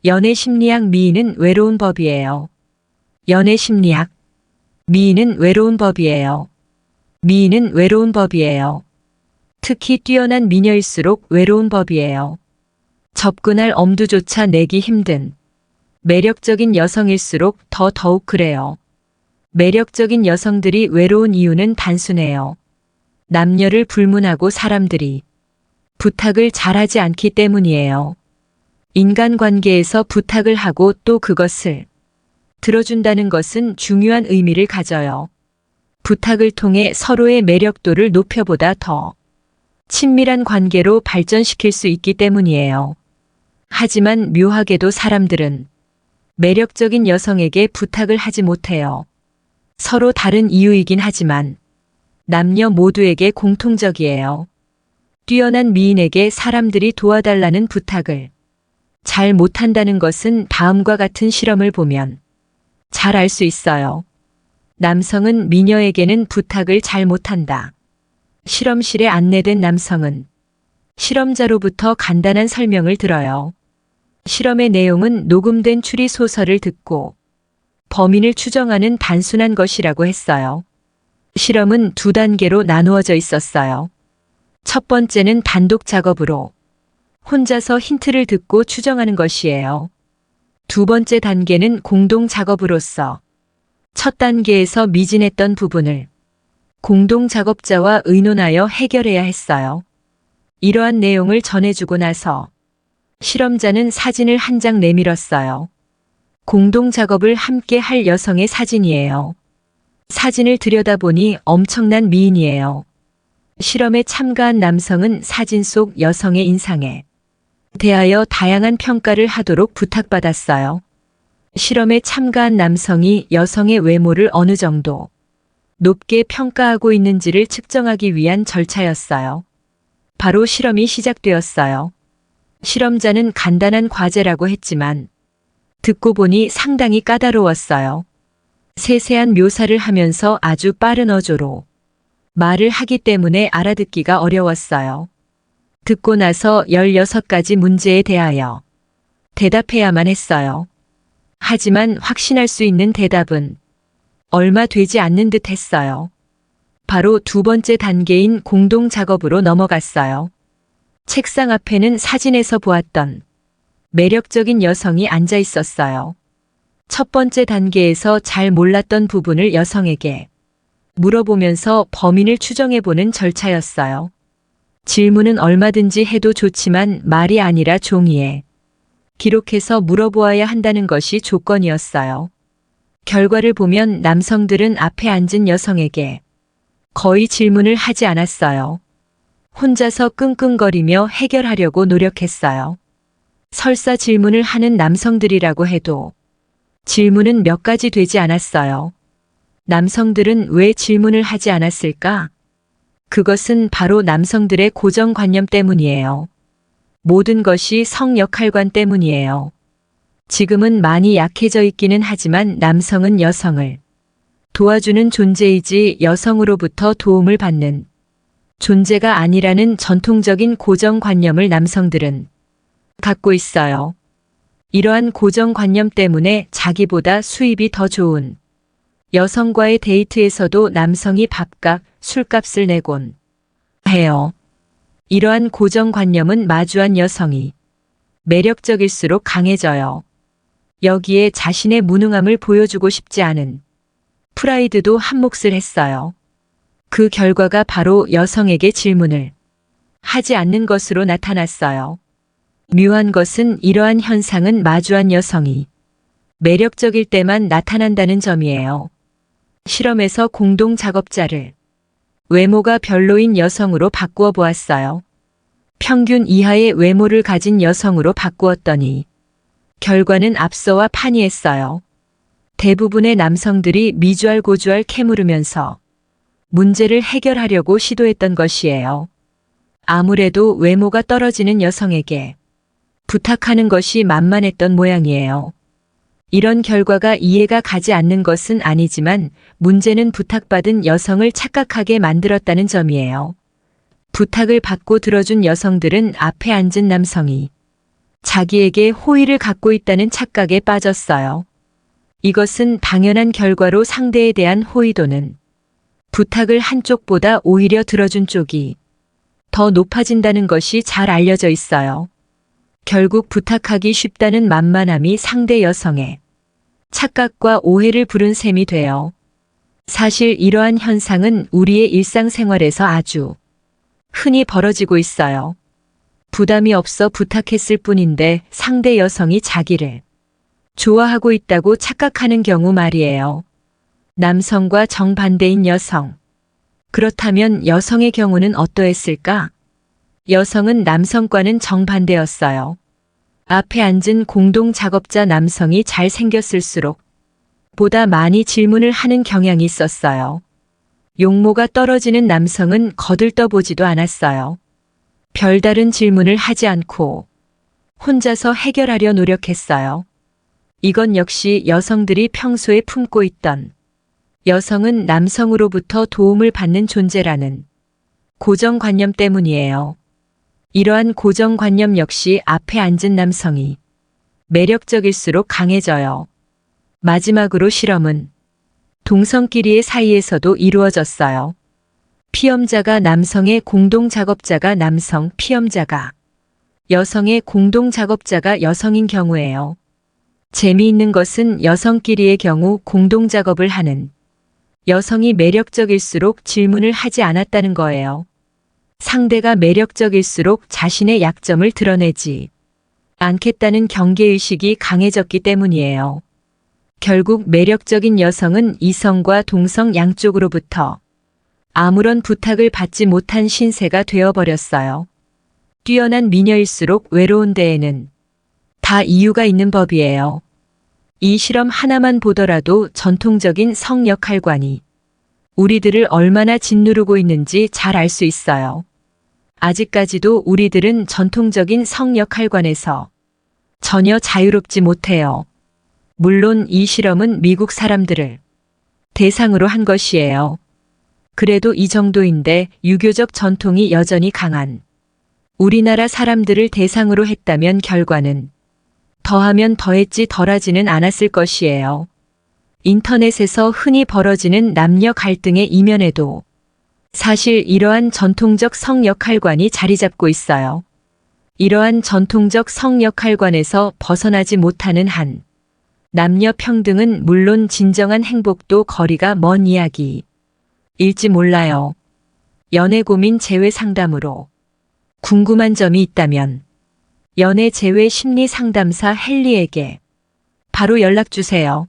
연애 심리학 미인은 외로운 법이에요. 연애 심리학. 미인은 외로운 법이에요. 미인은 외로운 법이에요. 특히 뛰어난 미녀일수록 외로운 법이에요. 접근할 엄두조차 내기 힘든 매력적인 여성일수록 더욱 그래요. 매력적인 여성들이 외로운 이유는 단순해요. 남녀를 불문하고 사람들이 부탁을 잘하지 않기 때문이에요. 인간관계에서 부탁을 하고 또 그것을 들어준다는 것은 중요한 의미를 가져요. 부탁을 통해 서로의 매력도를 높여보다 더 친밀한 관계로 발전시킬 수 있기 때문이에요. 하지만 묘하게도 사람들은 매력적인 여성에게 부탁을 하지 못해요. 서로 다른 이유이긴 하지만 남녀 모두에게 공통적이에요. 뛰어난 미인에게 사람들이 도와달라는 부탁을 잘 못한다는 것은 다음과 같은 실험을 보면 잘 알 수 있어요. 남성은 미녀에게는 부탁을 잘 못한다. 실험실에 안내된 남성은 실험자로부터 간단한 설명을 들어요. 실험의 내용은 녹음된 추리 소설을 듣고 범인을 추정하는 단순한 것이라고 했어요. 실험은 두 단계로 나누어져 있었어요. 첫 번째는 단독 작업으로 혼자서 힌트를 듣고 추정하는 것이에요. 두 번째 단계는 공동 작업으로서 첫 단계에서 미진했던 부분을 공동 작업자와 의논하여 해결해야 했어요. 이러한 내용을 전해주고 나서 실험자는 사진을 한 장 내밀었어요. 공동 작업을 함께 할 여성의 사진이에요. 사진을 들여다보니 엄청난 미인이에요. 실험에 참가한 남성은 사진 속 여성의 인상에 대하여 다양한 평가를 하도록 부탁받았어요. 실험에 참가한 남성이 여성의 외모를 어느 정도 높게 평가하고 있는지를 측정하기 위한 절차였어요. 바로 실험이 시작되었어요. 실험자는 간단한 과제라고 했지만 듣고 보니 상당히 까다로웠어요. 세세한 묘사를 하면서 아주 빠른 어조로 말을 하기 때문에 알아듣기가 어려웠어요. 듣고 나서 16가지 문제에 대하여 대답해야만 했어요. 하지만 확신할 수 있는 대답은 얼마 되지 않는 듯 했어요. 바로 두 번째 단계인 공동 작업으로 넘어갔어요. 책상 앞에는 사진에서 보았던 매력적인 여성이 앉아 있었어요. 첫 번째 단계에서 잘 몰랐던 부분을 여성에게 물어보면서 범인을 추정해보는 절차였어요. 질문은 얼마든지 해도 좋지만 말이 아니라 종이에 기록해서 물어보아야 한다는 것이 조건이었어요. 결과를 보면 남성들은 앞에 앉은 여성에게 거의 질문을 하지 않았어요. 혼자서 끙끙거리며 해결하려고 노력했어요. 설사 질문을 하는 남성들이라고 해도 질문은 몇 가지 되지 않았어요. 남성들은 왜 질문을 하지 않았을까? 그것은 바로 남성들의 고정관념 때문이에요. 모든 것이 성역할관 때문이에요. 지금은 많이 약해져 있기는 하지만 남성은 여성을 도와주는 존재이지 여성으로부터 도움을 받는 존재가 아니라는 전통적인 고정관념을 남성들은 갖고 있어요. 이러한 고정관념 때문에 자기보다 수입이 더 좋은 여성과의 데이트에서도 남성이 밥값, 술값을 내곤 해요. 이러한 고정관념은 마주한 여성이 매력적일수록 강해져요. 여기에 자신의 무능함을 보여주고 싶지 않은 프라이드도 한몫을 했어요. 그 결과가 바로 여성에게 질문을 하지 않는 것으로 나타났어요. 묘한 것은 이러한 현상은 마주한 여성이 매력적일 때만 나타난다는 점이에요. 실험에서 공동 작업자를 외모가 별로인 여성으로 바꾸어 보았어요. 평균 이하의 외모를 가진 여성으로 바꾸었더니 결과는 앞서와 판이했어요. 대부분의 남성들이 미주알고주알 캐물으면서 문제를 해결하려고 시도했던 것이에요. 아무래도 외모가 떨어지는 여성에게 부탁하는 것이 만만했던 모양이에요. 이런 결과가 이해가 가지 않는 것은 아니지만 문제는 부탁받은 여성을 착각하게 만들었다는 점이에요. 부탁을 받고 들어준 여성들은 앞에 앉은 남성이 자기에게 호의를 갖고 있다는 착각에 빠졌어요. 이것은 당연한 결과로 상대에 대한 호의도는 부탁을 한 쪽보다 오히려 들어준 쪽이 더 높아진다는 것이 잘 알려져 있어요. 결국 부탁하기 쉽다는 만만함이 상대 여성의 착각과 오해를 부른 셈이 돼요. 사실 이러한 현상은 우리의 일상생활에서 아주 흔히 벌어지고 있어요. 부담이 없어 부탁했을 뿐인데 상대 여성이 자기를 좋아하고 있다고 착각하는 경우 말이에요. 남성과 정반대인 여성. 그렇다면 여성의 경우는 어떠했을까? 여성은 남성과는 정반대였어요. 앞에 앉은 공동 작업자 남성이 잘생겼을수록 보다 많이 질문을 하는 경향이 있었어요. 용모가 떨어지는 남성은 거들떠보지도 않았어요. 별다른 질문을 하지 않고 혼자서 해결하려 노력했어요. 이건 역시 여성들이 평소에 품고 있던 여성은 남성으로부터 도움을 받는 존재라는 고정관념 때문이에요. 이러한 고정관념 역시 앞에 앉은 남성이 매력적일수록 강해져요. 마지막으로 실험은 동성끼리의 사이에서도 이루어졌어요. 피험자가 남성의 공동작업자가 남성, 피험자가 여성의 공동작업자가 여성인 경우예요. 재미있는 것은 여성끼리의 경우 공동작업을 하는 여성이 매력적일수록 질문을 하지 않았다는 거예요. 상대가 매력적일수록 자신의 약점을 드러내지 않겠다는 경계의식이 강해졌기 때문이에요. 결국 매력적인 여성은 이성과 동성 양쪽으로부터 아무런 부탁을 받지 못한 신세가 되어버렸어요. 뛰어난 미녀일수록 외로운 데에는 다 이유가 있는 법이에요. 이 실험 하나만 보더라도 전통적인 성 역할관이 우리들을 얼마나 짓누르고 있는지 잘 알 수 있어요. 아직까지도 우리들은 전통적인 성 역할관에서 전혀 자유롭지 못해요. 물론 이 실험은 미국 사람들을 대상으로 한 것이에요. 그래도 이 정도인데 유교적 전통이 여전히 강한 우리나라 사람들을 대상으로 했다면 결과는 더하면 더했지 덜하지는 않았을 것이에요. 인터넷에서 흔히 벌어지는 남녀 갈등의 이면에도 사실 이러한 전통적 성 역할관이 자리 잡고 있어요. 이러한 전통적 성 역할관에서 벗어나지 못하는 한 남녀 평등은 물론 진정한 행복도 거리가 먼 이야기일지 몰라요. 연애 고민 재회 상담으로 궁금한 점이 있다면 연애 재회 심리 상담사 헨리에게 바로 연락 주세요.